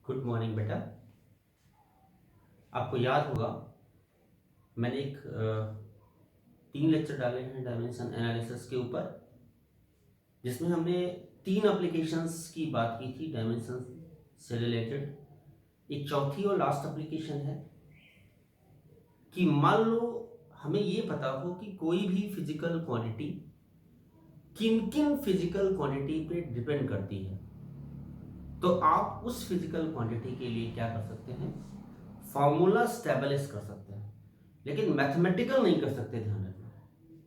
Good morning बेटा। आपको याद होगा मैंने एक 3 लेक्चर डाले हैं डायमेंशन एनालिसिस के ऊपर, जिसमें हमने 3 एप्लीकेशंस की बात की थी डायमेंशन से रिलेटेड। एक चौथी और लास्ट एप्लीकेशन है कि मान लो हमें ये पता हो कि कोई भी फिजिकल क्वांटिटी किन किन फिजिकल क्वांटिटी पे डिपेंड करती है, तो आप उस फिजिकल क्वांटिटी के लिए क्या कर सकते हैं, फॉर्मूला स्टेबलिश कर सकते हैं। लेकिन मैथमेटिकल नहीं कर सकते, ध्यान रखना।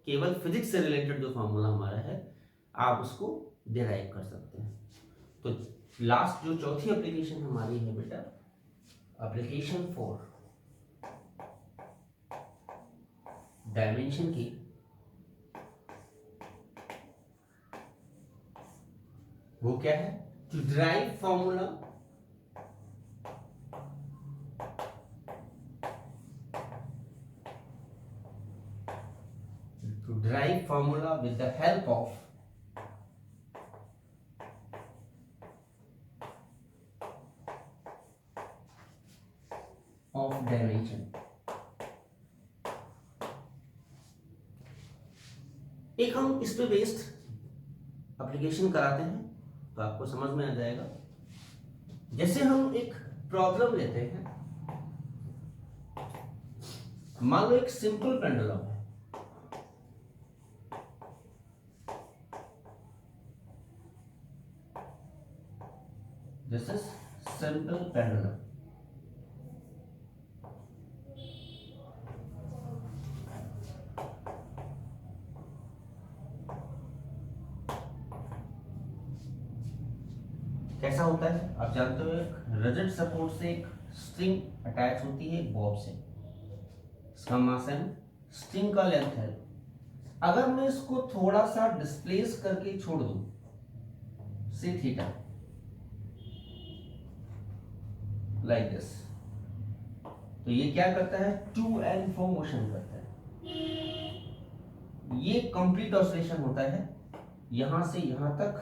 केवल फिजिक्स से रिलेटेड जो फॉर्मूला हमारा है आप उसको डिराइव कर सकते हैं। तो लास्ट जो चौथी एप्लीकेशन हमारी है बेटा, एप्लीकेशन 4 डायमेंशन की, वो क्या है, to derive formula with the help of dimension. एक हम इस पे बेस्ड एप्लीकेशन कराते हैं तो आपको समझ में आ जाएगा। जैसे हम एक प्रॉब्लम लेते हैं, मान लो एक सिंपल पेंडुलम है, दिस इज सिंपल पेंडुलम। कैसा होता है आप जानते हो, एक रिजिड सपोर्ट से एक स्ट्रिंग अटैच होती है एक बॉब से, इसका मास है, स्ट्रिंग का लेंथ है। अगर मैं इसको थोड़ा सा डिस्प्लेस करके छोड़ दूं से थीटा, लाइक दिस, तो ये क्या करता है, टू एंड फ्रो मोशन करता है। ये कंप्लीट ऑसिलेशन होता है, यहां से यहां तक,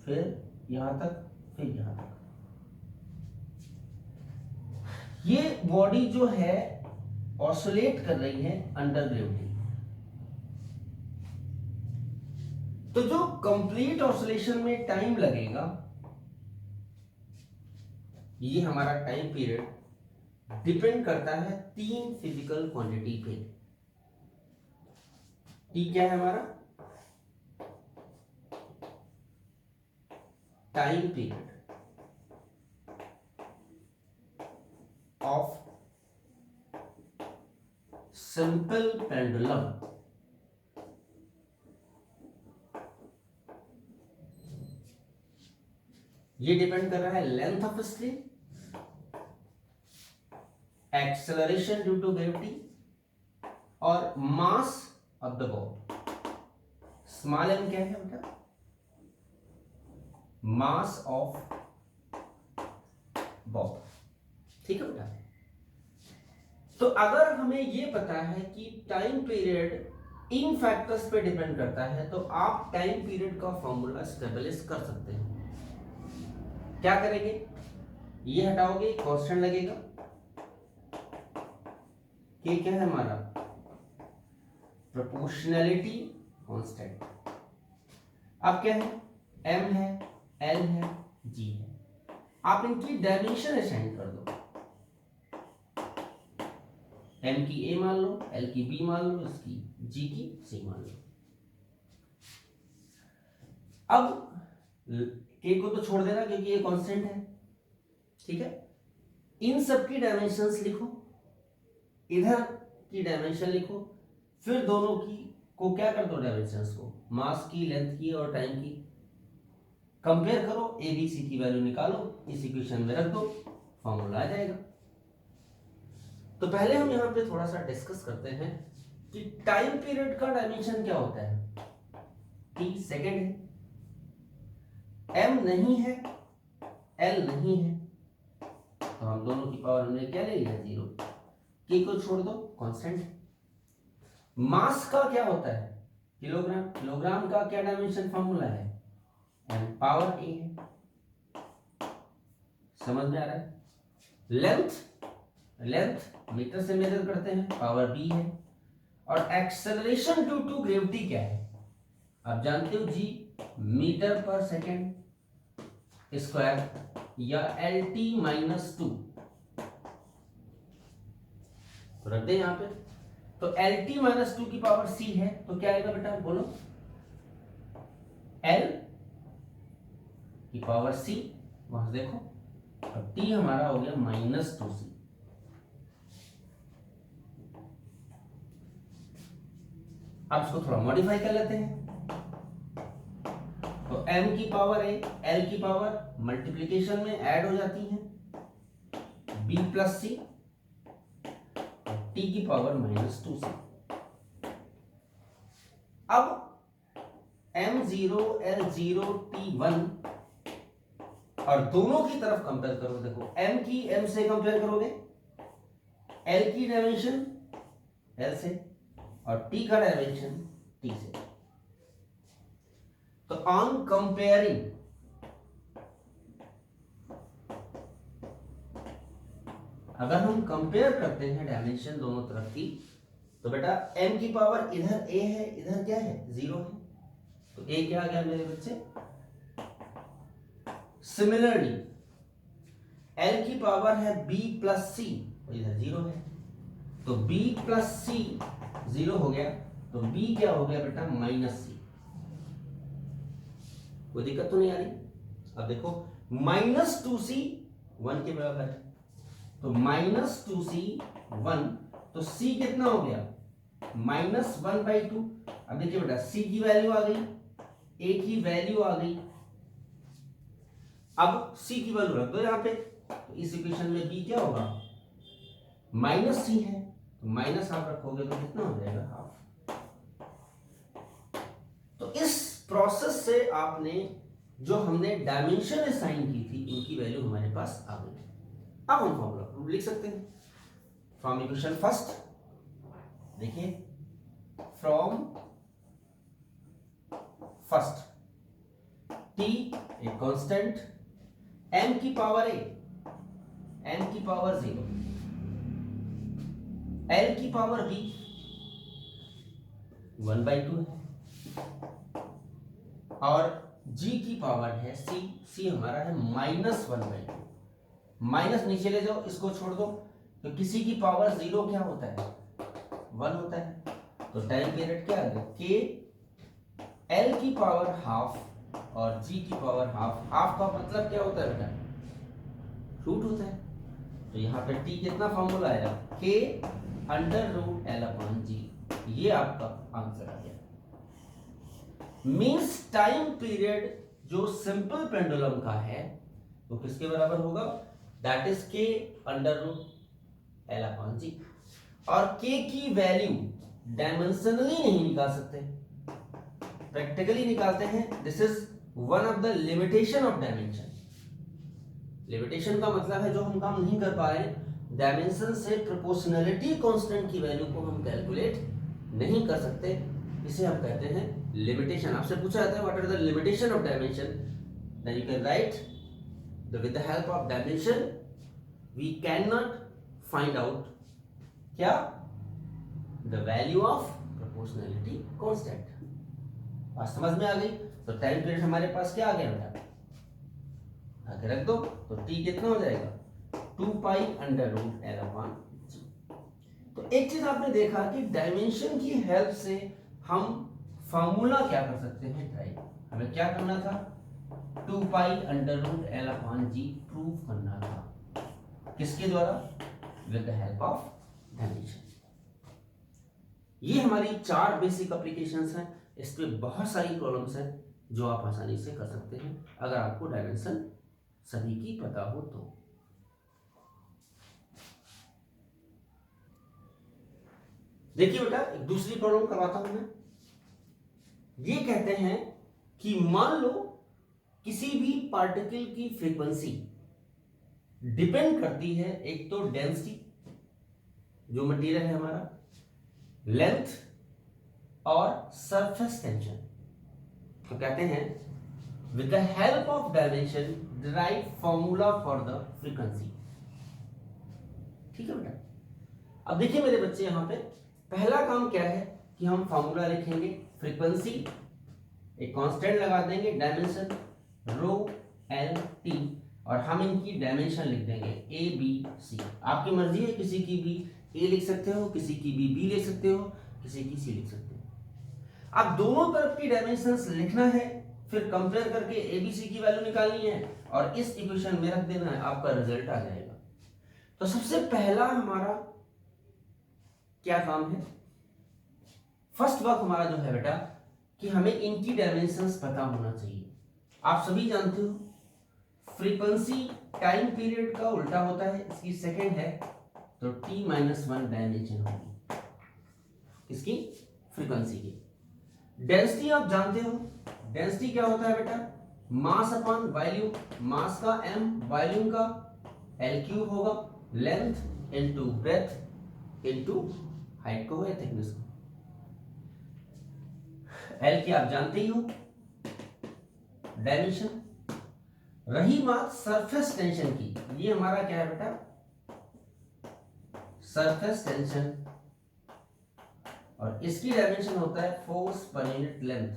फिर यहां तक, फिर यहां तक। ये बॉडी जो है ऑसिलेट कर रही है अंडर ग्रेविटी। तो जो कंप्लीट ऑसिलेशन में टाइम लगेगा, ये हमारा टाइम पीरियड डिपेंड करता है 3 फिजिकल क्वांटिटी पे। टी क्या है हमारा, time period of simple pendulum. ये डिपेंड कर रहा है length of string, acceleration due to gravity और mass of the bob. Small m क्या है बेटा, मास ऑफ बॉब। ठीक है बेटा। तो अगर हमें यह पता है कि टाइम पीरियड इन फैक्टर्स पे डिपेंड करता है, तो आप टाइम पीरियड का फॉर्मूला स्टेबलिश कर सकते हैं। क्या करेंगे, ये हटाओगे, कांस्टेंट लगेगा, के क्या है हमारा, प्रोपोर्शनैलिटी कांस्टेंट। अब क्या है, एम है, एल है, जी है। आप इनकी डायमेंशन असाइन कर दो, एम की ए मान लो, एल की बी मान लो, इसकी जी की सी मान लो। अब के को तो छोड़ देना क्योंकि ये कांस्टेंट है, ठीक है। इन सब की डायमेंशंस लिखो, इधर की डायमेंशन लिखो, फिर दोनों की को क्या कर दो, डायमेंशंस को, मास की, लेंथ की और टाइम की कंपेयर करो, ए बी सी की वैल्यू निकालो, इस इक्वेशन में रख दो, फॉर्मूला आ जाएगा। तो पहले हम यहां पे थोड़ा सा डिस्कस करते हैं कि टाइम पीरियड का डायमेंशन क्या होता है। टी सेकेंड है, एम नहीं है, एल नहीं है, तो हम दोनों की पावर हमने क्या ले लिया, 0। के को छोड़ दो, कांस्टेंट। मास का क्या होता है, किलोग्राम। किलोग्राम का क्या डायमेंशन फॉर्मूला है, एम पावर ए है। समझ में आ रहा है? लेंथ मीटर से मेजर करते हैं, पावर b है। और एक्सेलरेशन ड्यू टू ग्रेविटी क्या है? आप जानते हो g मीटर पर सेकेंड स्क्वायर या LT-2। तो रख दे यहां पे। तो LT-2 की पावर c है, तो क्या आएगा बेटा बोलो? L की पावर c, वहां देखो, अब t हमारा हो गया -2c। अब इसको थोड़ा मॉडिफाई कर लेते हैं। तो m की पावर a l की पावर मल्टीप्लिकेशन में ऐड हो जाती है b प्लस c, t की पावर -2c। अब m0 l0 t1 और दोनों की तरफ कंपेयर करो। देखो m की m से कंपेयर करोगे, l की डायमेंशन l से और t का डायमेंशन t से। तो ऑन कंपेयरिंग अगर हम कंपेयर करते हैं डायमेंशन दोनों तरफ की, तो बेटा m की पावर इधर a है, इधर क्या है 0 है, तो a क्या आ गया मेरे बच्चे? सिमिलरली l की पावर है b प्लस c, इधर 0 है, तो b प्लस c 0 हो गया, तो b क्या हो गया बेटा? -c। कोई दिक्कत तो नहीं आ रही? अब देखो -2c 1 के बराबर है, तो -2c 1, तो c कितना हो गया? -1/2। अब देखिए बेटा c की वैल्यू आ गई, a की वैल्यू आ गई, अब c की वैल्यू रख दो यहां पे। तो इस इक्वेशन में b क्या होगा? -c है, तो माइनस आप रखोगे तो कितना हो जाएगा? हाफ। तो इस प्रोसेस से आपने जो हमने डायमेंशन असाइन की थी, उनकी वैल्यू हमारे पास आ गई। अब हम फॉर्मूला लिख सकते हैं फ्रॉम इक्वेशन फर्स्ट। देखिए फ्रॉम फर्स्ट t एक कांस्टेंट, m की पावर a, n की पावर 0, l की पावर b 1/2 है, और g की पावर है c हमारा है -1/2। माइनस नीचे ले जाओ, इसको छोड़ दो, तो किसी की पावर 0 क्या होता है? 1 होता है। तो टाइम पीरियड क्या आ गया? k l की पावर हाफ और g की पावर हाफ। हाफ का मतलब क्या होता है बेटा? रूट होता है। तो यहाँ पे t कितना फॉर्मूला आया? k √l/g। ये आपका आंसर आ गया। मींस टाइम पीरियड जो सिंपल पेंडुलम का है वो किसके बराबर होगा? That is k √l/g। और k की वैल्यू डायमेंशनली नहीं निकाल सकते, प्रैक्टिकली निकालते हैं। This is one of the limitation of dimension. Limitation का मतलब है जो हम काम नहीं कर पा रहे हैं, डायमेंशन से प्रोपोर्शनलिटी कांस्टेंट की वैल्यू को हम कैलकुलेट नहीं कर सकते, इसे हम कहते हैं लिमिटेशन। आपसे पूछा जाता है what are the limitation of dimension, then you can write with the help of dimension we can not find out क्या? The value of proportionality constant. बात समझ में आ गई? तो टाइम पीरियड हमारे पास क्या आ गया बेटा? आगे रख दो, तो t कितना हो जाएगा? 2π√l/g। तो एक चीज आपने देखा कि डायमेंशन की हेल्प से हम फॉर्मूला क्या कर सकते हैं? ड्राइव। हमें क्या करना था? 2π√l/g प्रूव करना था। किसके द्वारा? With the help of dimension. ये हमारी 4 बेसिक एप्लीकेशंस हैं। इस पे बहुत सारी प्रॉब्लम्स हैं जो आप आसानी से कर सकते हैं अगर आपको डायमेंशन सभी की पता हो तो। देखिए बेटा एक दूसरी प्रॉब्लम करवाता हूं मैं। ये कहते हैं कि मान लो किसी भी पार्टिकल की फ्रीक्वेंसी डिपेंड करती है एक तो डेंसिटी, जो मटेरियल है हमारा, लेंथ और सरफेस टेंशन। तो कहते हैं with the help of dimension derive formula for the frequency. ठीक है बेटा, अब देखिए मेरे बच्चे, यहां पे पहला काम क्या है कि हम फॉर्मूला लिखेंगे फ्रीक्वेंसी, एक कांस्टेंट लगा देंगे डायमेंशन रो एल टी, और हम इनकी डायमेंशन लिख देंगे ए बी सी। आपकी मर्जी है, किसी की भी ए लिख सकते हो, किसी की भी बी लिख सकते हो, किसी की सी लिख सकते हो। अब दोनों तरफ की डायमेंशंस लिखना है, फिर कंपेयर करके ए बी सी की वैल्यू निकालनी है और इस इक्वेशन में रख देना है, आपका रिजल्ट आ जाएगा। तो सबसे पहला हमारा क्या काम है, फर्स्ट वर्क हमारा जो है बेटा, कि हमें इनकी डायमेंशंस पता होना चाहिए। आप सभी जानते हो फ्रीक्वेंसी टाइम पीरियड का उल्टा होता है, इसकी सेकंड है, तो t माइनस वन डायमेंशन होगी इसकी फ्रीक्वेंसी की। डेंसिटी आप जानते हो, डेंसिटी क्या होता है बेटा, मास अपॉन वॉल्यूम, मास का m, वॉल्यूम का l क्यूब होगा, length into breadth into height को या थिकनेस को। l की आप जानते ही हो डायमेंशन। रही बात सरफेस टेंशन की, ये हमारा क्या है बेटा, सरफेस टेंशन, और इसकी डायमेंशन होता है फोर्स पर यूनिट लेंथ।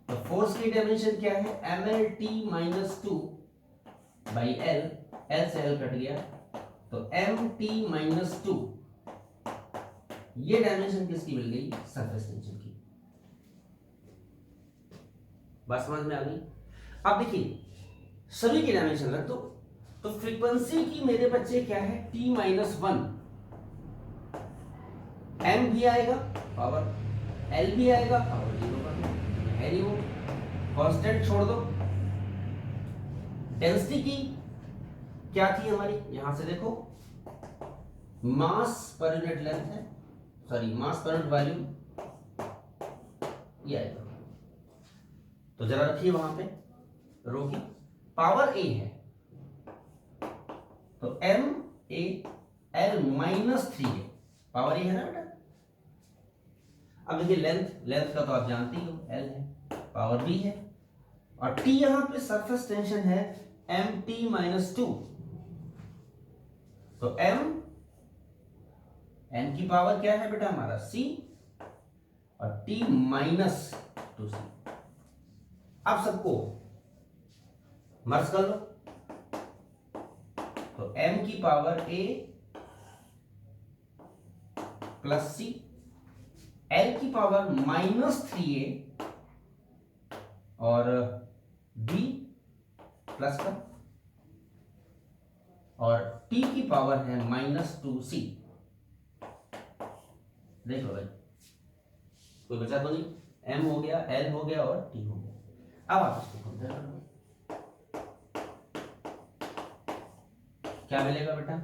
तो फोर्स की डायमेंशन क्या है, M L T minus two by L, L से एल कट गया तो एम टी माइनस टू, ये डायमेंशन किसकी मिल गई, सरफेस टेंशन की। बात समझ में आ गई। अब देखिए सभी की डायमेंशन रख दो, तो फ्रीक्वेंसी की मेरे बच्चे क्या है, t माइनस वन, m भी आएगा पावर, l भी आएगा पावर जीरो पर, है नहीं वो, कांस्टेंट छोड़ दो। डेंसिटी की क्या थी हमारी, यहां से देखो मास पर यूनिट लेंथ है, sorry mass per unit volume, ये आएगा। तो जरा रखिए वहां पे रो की, पावर a है तो m a l minus three है, पावर a है ना बेटा। अब देखिए लेंथ, लेंथ का तो आप जानते ही हो l है, पावर b है, और t यहां पे सरफेस टेंशन है m t माइनस टू, तो m की पावर क्या है बेटा हमारा c, और t माइनस टू सी। अब सबको मर्ज कर लो, तो m की power a plus C, l की पावर माइनस थ्री ए, और b प्लस का, और t की पावर है माइनस टू सी। देख लो भाई, कोई बचा तो नहीं, m हो गया, l हो गया और t हो गया। अब आप इसको कंपेयर करो, क्या मिलेगा बेटा,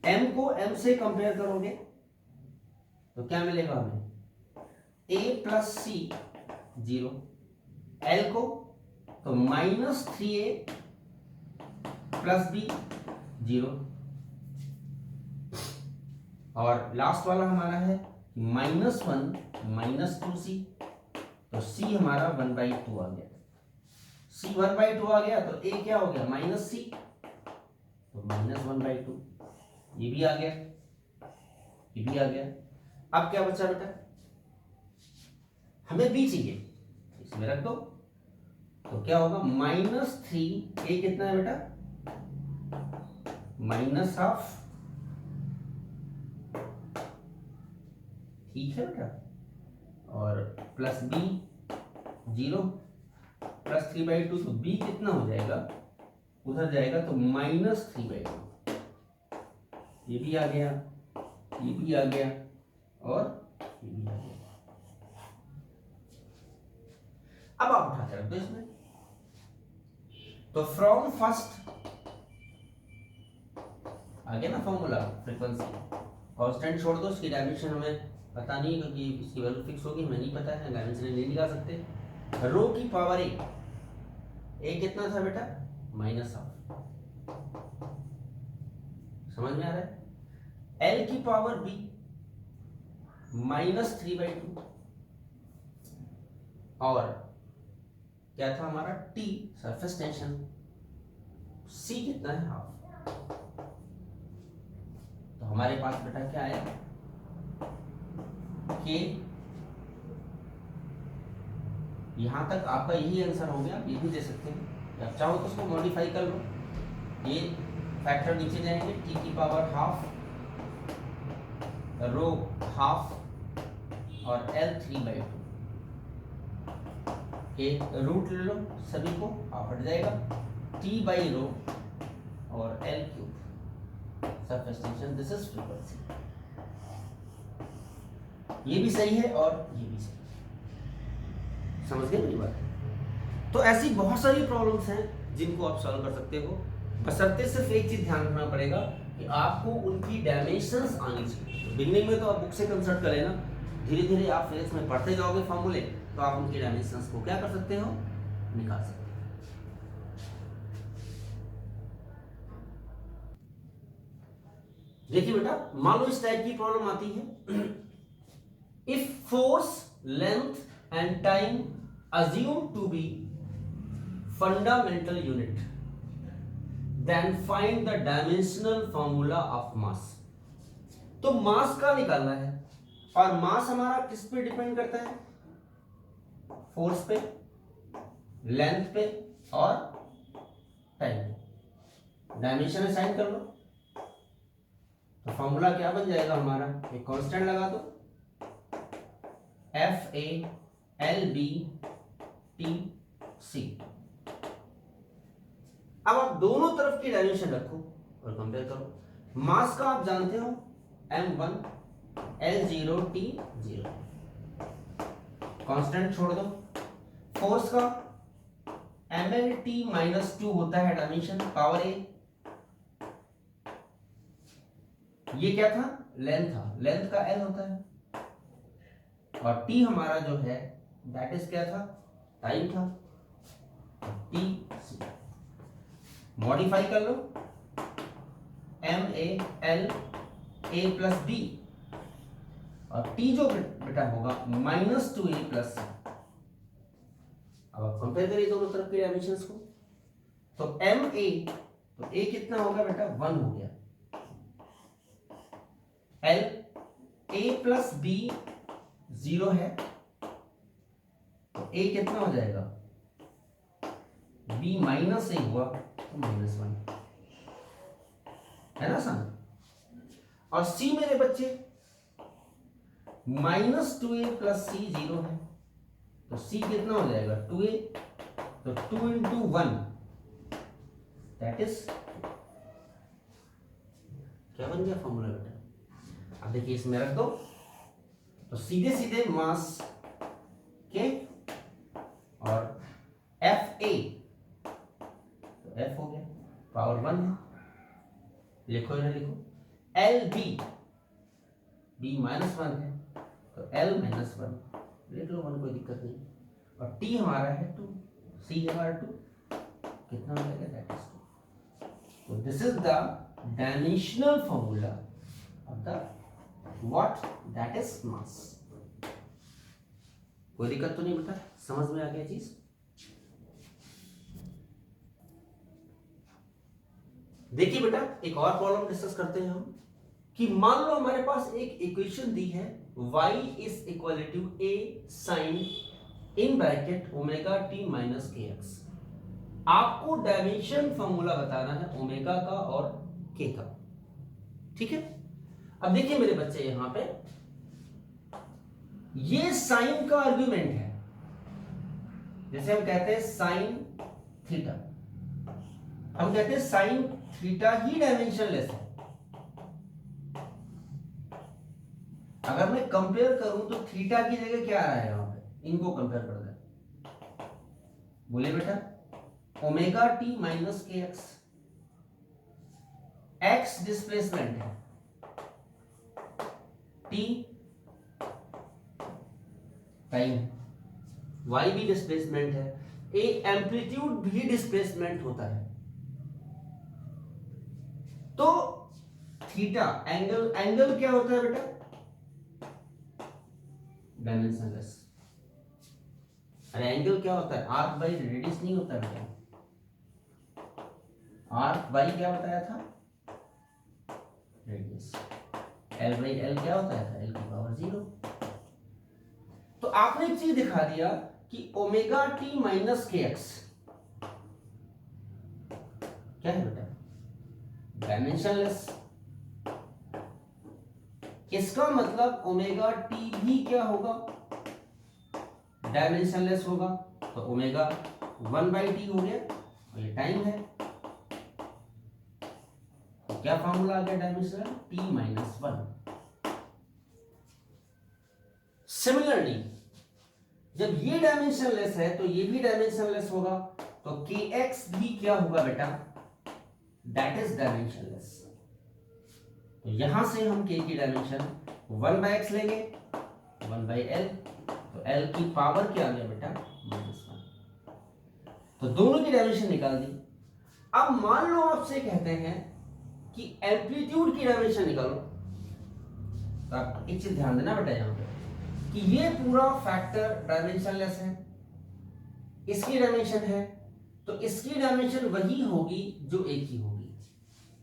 m को m से कंपेयर करोगे तो क्या मिलेगा हमें, a plus C zero, l को तो minus three A plus B zero, और लास्ट वाला हमारा है minus one minus two C, तो c हमारा वन बाई टू आ गया, c वन बाई टू आ गया तो a क्या हो गया माइनस सी, तो माइनस वन बाई टू, ये भी आ गया, ये भी आ गया। अब क्या बचा बेटा, हमें b चाहिए, इसमें रख दो, तो क्या होगा माइनस थ्री, a कितना है बेटा माइनस हाफ, ठीक है बेटा, और plus b zero, plus three by to, तो b कितना हो जाएगा, उधर जाएगा तो माइनस थ्री बाई टू, ये भी आ गया, ये भी आ गया, और ये भी आ गया। अब आप उठा के रख दो इसमें, तो फ्रॉम फर्स्ट आ गया ना फॉर्मूला फ्रीक्वेंसी, कांस्टेंट छोड़ दो, इसकी डायमेंशन हमें पता नहीं क्योंकि इसकी वैल्यू फिक्स होगी, हमें नहीं पता है, डायमेंशन नहीं निकाल सकते। रो की पावर ए कितना था बेटा माइनस हाफ, समझ में आ रहा है, एल की power B minus three by two, और क्या था हमारा टी सरफेस टेंशन, सी कितना है हाफ। तो हमारे पास बेटा क्या आया के, यहां तक आपका यही आंसर हो गया। आप ये भी दे सकते हैं, आप चाहो तो उसको मॉडिफाई कर लो। ये फैक्टर नीचे जाएंगे, टी की पावर हाफ, रो हाफ और L 3/2 के रूट ले लो, सभी को हाफ हट जाएगा, T बाई रो और L क्यूब सब एक्सटेंशन, दिस इज फ्रीक्वेंसी। ये भी सही है और ये भी सही है। समझ गए मेरी बात? तो ऐसी बहुत सारी प्रॉब्लम्स हैं जिनको आप सॉल्व कर सकते हो, बशर्ते सिर्फ एक चीज ध्यान रखना पड़ेगा कि आपको उनकी डायमेंशंस आनी चाहिए। बिगनिंग में तो आप बुक से कंसल्ट करें ना, धीरे धीरे आप फिजिक्स में पढ़ते जाओगे फॉर्मूले, तो आप उनकी डायमेंशंस को क्या कर सकते हो, निकाल सकते हो। देखिए बेटा, मान लो इस टाइप की प्रॉब्लम आती है, if force, length and time assumed to be fundamental unit, then find the dimensional formula of mass। तो मास का निकालना है, और मास हमारा किस पे डिपेंड करता है, फोर्स पे, लेंथ पे और टाइम पे। डायमेंशन असाइन कर लो, तो फॉर्मूला क्या बन जाएगा हमारा, एक कांस्टेंट लगा दो, F A L B T C। अब आप दोनों तरफ की डायमेंशन रखो और कंपेयर करो। मास का आप जानते हो M1 L0 T0, कांस्टेंट छोड़ दो। फोर्स का MLT -2 होता है डायमेंशन, पावर A। ये क्या था, लेंथ था, लेंथ का L होता है, और T हमारा जो है दैट इज क्या था, टाइम था, T मॉडिफाई कर लो, MAL A प्लस B, और T जो बेटा होगा -2A प्लस C। अब आप कंपेयर करिए दोनों तरफ के डायमेंशंस को, तो MA, तो A कितना होगा बेटा, 1 हो गया, L A प्लस B 0 है, तो A कितना हो जाएगा, B -A हुआ तो -1 है ना सन। और C मेरे बच्चे -2A प्लस C 0 है, तो C कितना हो जाएगा, 2A, तो 2 into 1 दैट इज, क्या बन गया फॉर्मूला बेटा। अब देखिए इसमें रख दो, तो सीधे सीधे मास के और FA, तो F हो गया, पावर 1 है, लिखो इन्हें लिखो, LB, B -1 है, तो L -1 लिख लो, 1 कोई दिक्कत नहीं, और T हमारा है 2, C हमारा 2, कितना हो जाएगा, दैट इज 2। तो this is the dimensional formula of the what, that is mass. कोई दिक्कत तो नहीं बेटा, समझ में आ गया चीज। देखिए बेटा, एक और प्रॉब्लम डिस्कस करते हैं हम, कि मान लो हमारे पास एक इक्वेशन दी है, y is equal to a sine in bracket omega t minus kx। आपको डायमेंशन फॉर्मूला बताना है ओमेगा का और k का, ठीक है। अब देखिए मेरे बच्चे, यहां पे ये साइन का आर्गुमेंट है, जैसे हम कहते हैं साइन थीटा, हम कहते हैं साइन थीटा ही डायमेंशनलेस है। अगर मैं कंपेयर करूं तो थीटा की जगह क्या आ रहा है यहां पे, इनको कंपेयर कर दे, बोले बेटा, ओमेगा टी माइनस के एक्स, एक्स डिस्प्लेसमेंट है, टी टाइम, वाई भी डिस्प्लेसमेंट है, ए एम्पलीट्यूड भी डिस्प्लेसमेंट होता है। तो थीटा एंगल, एंगल क्या होता है बेटा, डायमेंशनलेस। अरे एंगल क्या होता है, आर्क बाई रेडियस नहीं होता बेटा, आर्क बाई क्या बताया था, रेडियस, एल बाई एल क्या होता है, एल की पावर 0। तो आपने एक चीज दिखा दिया कि ओमेगा टी माइनस के एक्स क्या है बेटा, डायमेंशनलेस। इसका मतलब ओमेगा टी भी क्या होगा, डायमेंशनलेस होगा। तो ओमेगा 1/t हो गया और ये टाइम है। तो क्या फॉर्मूला आ गया डायमेंशनल, t माइनस 1। सिमिलरली जब ये डायमेंशनलेस है तो ये भी डायमेंशनलेस होगा, तो kx भी क्या होगा बेटा, दैट इज डायमेंशनलेस। तो यहां से हम k की डायमेंशन 1/x लेंगे, 1/l, तो l की पावर क्या आ गया बेटा, -1। तो दोनों की डायमेंशन निकाल दी। अब मान लो आपसे कहते हैं कि एम्पलीट्यूड की डायमेंशन निकालो, तो आप एक चीज ध्यान देना बेटा यहां पे कि ये पूरा फैक्टर डायमेंशनलेस है, इसकी डायमेंशन है, तो इसकी डायमेंशन वही होगी जो एक ही होगी।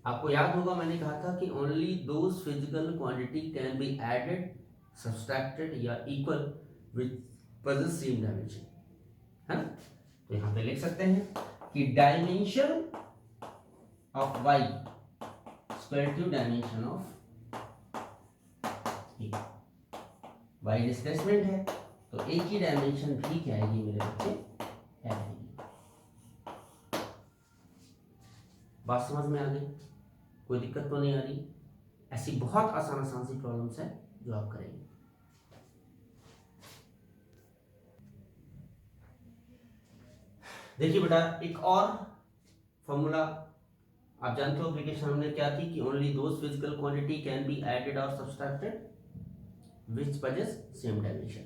आपको याद होगा मैंने कहा था कि only those physical quantity can be added, subtracted या equal which possess same dimension, है ना। तो यहां पे लिख सकते हैं कि dimension of y square to dimension of a. y displacement है तो a की डायमेंशन भी क्या आएगी मेरे बच्चे, आएगी। बात समझ में आ गई, कोई दिक्कत तो नहीं आ रही। ऐसी बहुत आसान सी प्रॉब्लम्स है जो आप करेंगे। देखिए बेटा एक और फॉर्मूला आप जानते हो, एप्लीकेशन हमने क्या थी कि only those physical quantity can be added और subtracted which possess same dimension.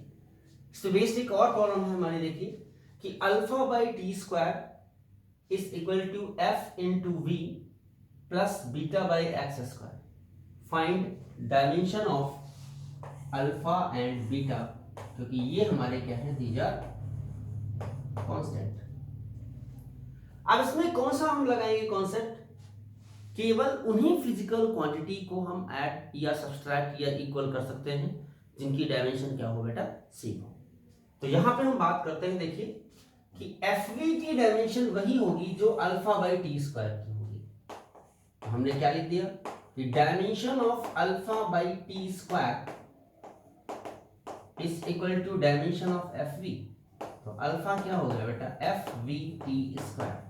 इससे बेस्ड एक और प्रॉब्लम है हमारी, देखिए कि alpha by T square is equal to F into V plus beta by X square. Find dimension of alpha and beta, क्योंकि ये हमारे क्या है, दीज आर कांस्टेंट। अब इसमें कौन सा हम लगाएंगे कॉन्सेप्ट, केवल उन्हीं फिजिकल क्वांटिटी को हम ऐड या सब्सट्रैक्ट या इक्वल कर सकते हैं जिनकी डायमेंशन क्या हो बेटा, सेम हो। तो यहां पे हम बात करते हैं, देखिए कि एफ वी की डायमेंशन वही होगी जो अल्फा बाई टी स्क्वायर की होगी। तो हमने क्या लिख दिया कि dimension of alpha by T square is equal to dimension of F V. तो अल्फा क्या हो गया बेटा, F V T square.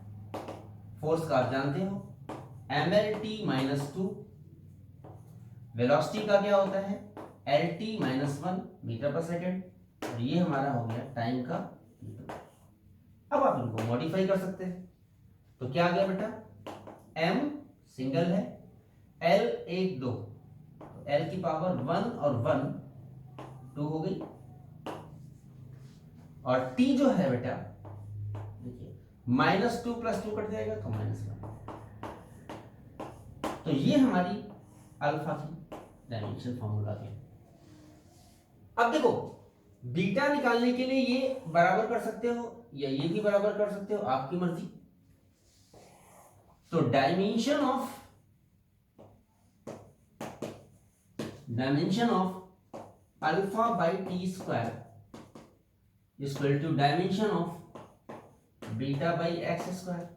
Force का आप जानते हो mlt माइनस 2, वेलोसिटी का क्या होता है lt माइनस 1 मीटर पर सेकेंड, और ये हमारा हो गया टाइम का मीटर। अब आप इनको मॉडिफाई कर सकते हैं, तो क्या आ गया बेटा, m सिंगल है, l 1 2, तो l की पावर 1 और 1 2 हो गई, और t जो है बेटा देखिए -2 + 2 कट जाएगा तो -1। तो ये हमारी अल्फा की डायमेंशन फॉर्मूला है। अब देखो बीटा निकालने के लिए ये बराबर कर सकते हो या ये भी बराबर कर सकते हो, आपकी मर्जी। तो dimension of alpha by T square equal to dimension of beta by X square,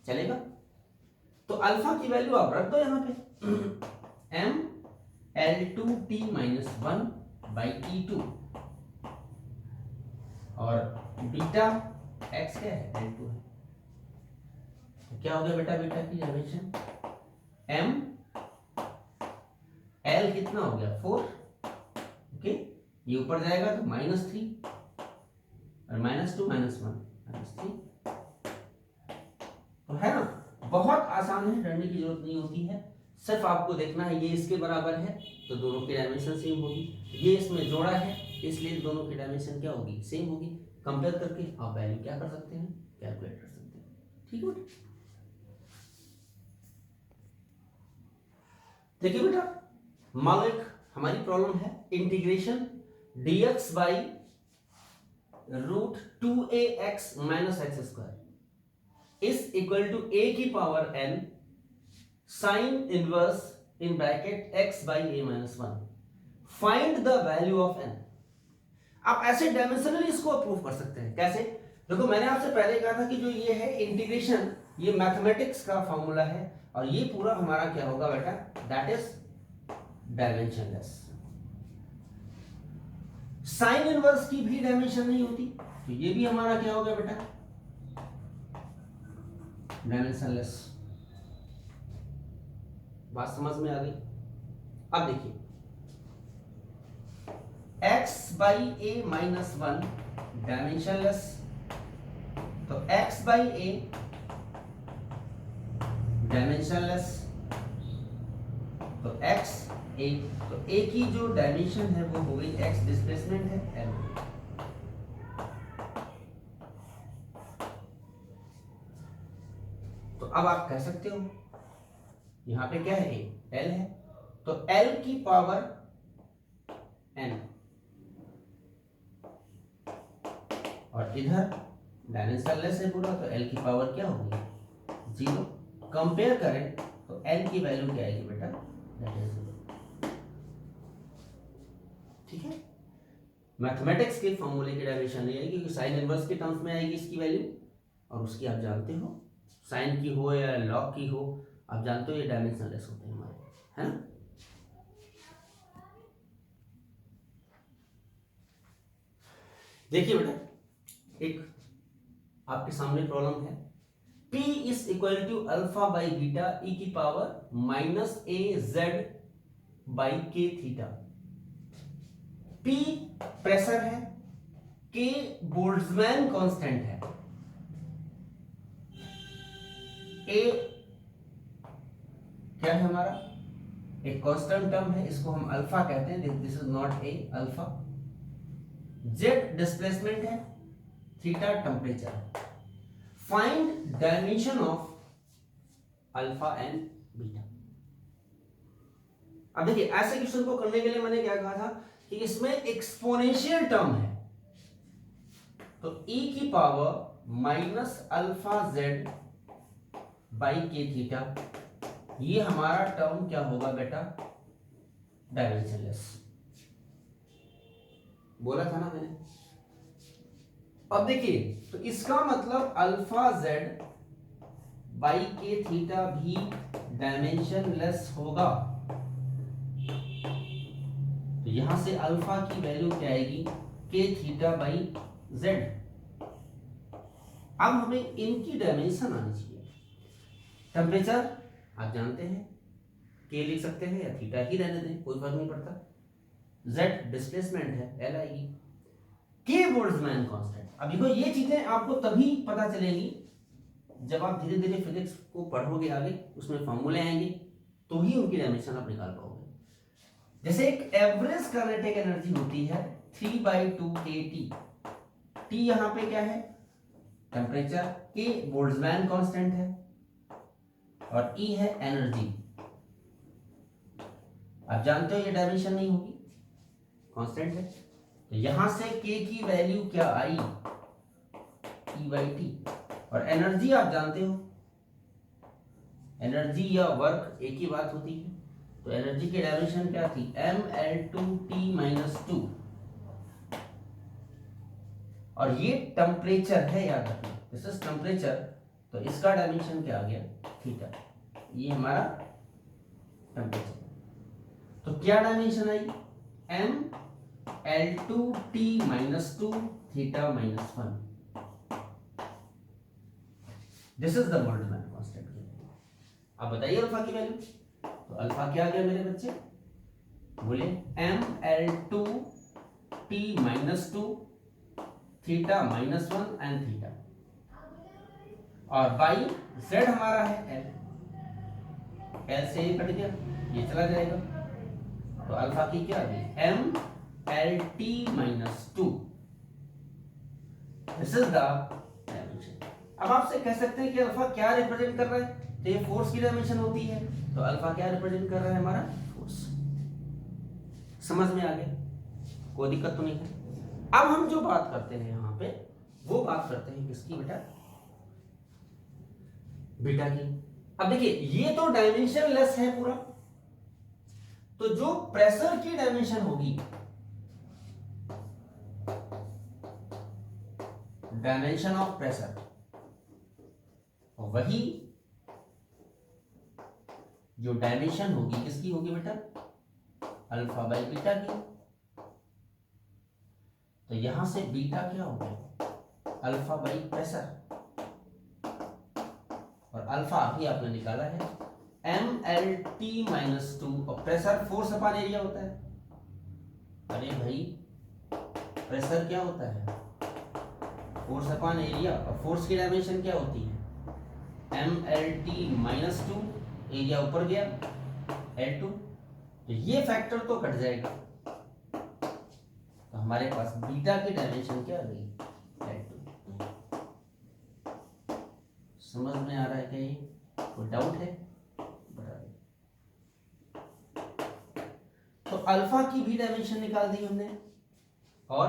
चलेगा। तो अल्फा की वैल्यू आप रख दो यहां पे, m L2t minus 1 by T2, और बीटा x क्या है, L2 है। तो क्या हो गया बेटा बीटा की डायमेंशन, m L कितना हो गया 4, ओके, ये ऊपर जाएगा तो -3 और -2 -1 -3, तो है ना, बहुत आसान है, डरने की जरूरत नहीं होती है। सिर्फ आपको देखना है ये इसके बराबर है तो दोनों की डायमेंशन सेम होगी, ये इसमें जोड़ा है इसलिए दोनों की डायमेंशन क्या होगी, सेम होगी। कंपेयर करके आप वैल्यू क्या कर सकते हैं, कैलकुलेट कर सकते हैं। ठीक है बेटा, देखिए बेटा मान लो एक हमारी प्रॉब्लम है, integration dx by √2ax - x²। Is equal to a की power n sine inverse in bracket x by a minus 1। Find the value of n। आप ऐसे डायमेंशनली इसको अप्रूव कर सकते हैं। कैसे? देखो मैंने आपसे पहले कहा था कि जो ये है इंटीग्रेशन, ये मैथमेटिक्स का फॉर्मूला है और ये पूरा हमारा क्या होगा बेटा, that is dimensionless. Sine inverse की भी डायमेंशन नहीं होती, तो ये भी हमारा क्या होगा बेटा, डायमेंशनलेस। बात समझ में आ गई? अब देखिए x by A minus 1 dimensionless, तो x बाई ए डायमेंशनलेस, तो x a, तो a की जो डायमेंशन है वो हो गई x डिस्प्लेसमेंट है l। तो अब आप कह सकते हो यहां पे क्या है, a l है, तो l की पावर n, और इधर डायमेंशनलेस है पूरा, तो l की पावर क्या होगी, 0। कंपेयर करें तो l की वैल्यू क्या आएगी बेटा, दैट इज 0। ठीक है, मैथमेटिक्स के फॉर्मूले की डायमेंशन नहीं आएगी क्योंकि साइन इनवर्स के टर्म्स में आएगी इसकी वैल्यू, और उसकी आप जानते हो साइन की हो या लॉग की हो, आप जानते हो ये डायमेंशनलेस होते हैं हमारे, है ना। देखिए बेटा, एक आपके सामने प्रॉब्लम है, P is equal to alpha by beta e की power minus a z by k theta. P pressure है, K बोल्ट्जमैन कांस्टेंट है, A क्या है हमारा, एक कांस्टेंट टर्म है, इसको हम अल्फा कहते हैं, this is not a alpha. Z displacement है, theta temperature. Find dimension of alpha and beta. अब देखिए ऐसे क्वेश्चन को करने के लिए मैंने क्या कहा था कि इसमें एक्सपोनेंशियल टर्म है, तो e की power minus alpha Z by k theta, ये हमारा टर्म क्या होगा बेटा, डायमेंशनलेस। बोला था ना मैंने। अब देखिए तो इसका मतलब alpha Z by k theta भी डायमेंशनलेस होगा, तो यहां से अल्फा की वैल्यू क्या आएगी, के थीटा बाई जेड। अब हमें इनकी डायमेंशन आनी चाहिए। टेम्परेचर आप जानते हैं, के लिख सकते हैं या थीटा ही रहने दें, कोई फर्क नहीं पड़ता। जेड डिस्प्लेसमेंट है, एल आएगी। के बोल्ट्जमैन कांस्टेंट। अब देखो ये चीजें आपको तभी पता चलेगी जब आप धीरे धीरे फिजिक्स को पढ़ोगे आगे, उसमें फॉर्मूले आएंगे, तो ही उनकी डायमेंशन आप निकाल पाओगे। जैसे एक एवरेज काइनेटिक एनर्जी होती है 3/2 kT। टी यहां पे क्या है, टेम्परेचर, के बोल्ट्जमैन कांस्टेंट है, और ई है एनर्जी। आप जानते हो ये डायमेंशन नहीं होगी, कांस्टेंट है, तो यहां से के की वैल्यू क्या आई, ई बाई टी। और एनर्जी आप जानते हो, एनर्जी या वर्क एक ही बात होती है, तो एनर्जी की डायमेंशन क्या थी, mL2T-2, और ये टेम्परेचर है, याद रखना दिस इज टेम्परेचर, तो इसका डायमेंशन क्या आ गया, थीटा। ये हमारा टेम्परेचर, तो क्या dimension I, mL2T-2 theta minus 1। This is the Boltzmann constant. अब बताइए अल्फा की वैल्यू, तो अल्फा क्या आ गया मेरे बच्चे, बोले mL2T-2 theta minus 1 and theta, और बाई जेड हमारा है एल, एल से ये कट गया, ये चला जाएगा, तो अल्फा की क्या आ गई, mLT-2। This is the dimension. अब आपसे कह सकते हैं कि अल्फा क्या रिप्रेजेंट कर रहा है, तो ये फोर्स की डायमेंशन होती है, तो अल्फा क्या रिप्रेजेंट कर रहा है, हमारा फोर्स। समझ में आ गया, कोई दिक्कत तो नहीं है। अब हम जो बात करते हैं यहां पे, वो बात करते हैं किसकी बेटा, बीटा की। अब देखिए ये तो डायमेंशन लेस है पूरा, तो जो प्रेशर की डायमेंशन होगी, डायमेंशन ऑफ प्रेशर, वही जो डायमेंशन होगी किसकी होगी बेटा, अल्फा बाई बीटा की। तो यहां से बीटा क्या हो गया, अल्फा बाई प्रेशर, और अल्फा अभी आपने निकाला है MLT-2, और प्रेशर फोर्स अपॉन एरिया होता है। अरे भाई प्रेशर क्या होता है, फोर्स अपॉन एरिया, और फोर्स की डायमेंशन क्या होती है, MLT-2, एरिया ऊपर गया L2, तो ये फैक्टर तो कट जाएगा, तो हमारे पास बीटा की डायमेंशन क्या आ गई, L2। समझ में आ रहा है क्या, ये कोई डाउट है, बता दे। तो अल्फा की भी डायमेंशन निकाल दी हमने, और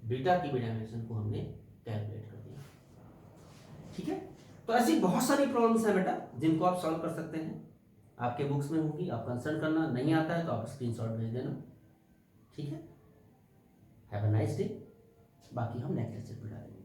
बीटा की भी डायमेंशन को हमने कैलकुलेट कर दिया। ठीक है, तो ऐसी बहुत सारी प्रॉब्लम्स हैं बेटा जिनको आप सॉल्व कर सकते हैं, आपके बुक्स में होगी, आप कंसल्ट करना, नहीं आता है तो आप स्क्रीनशॉट भेज देना। ठीक है, हैव अ नाइस डे, बाकी हम नेक्स्ट लेक्चर पे डालेंगे।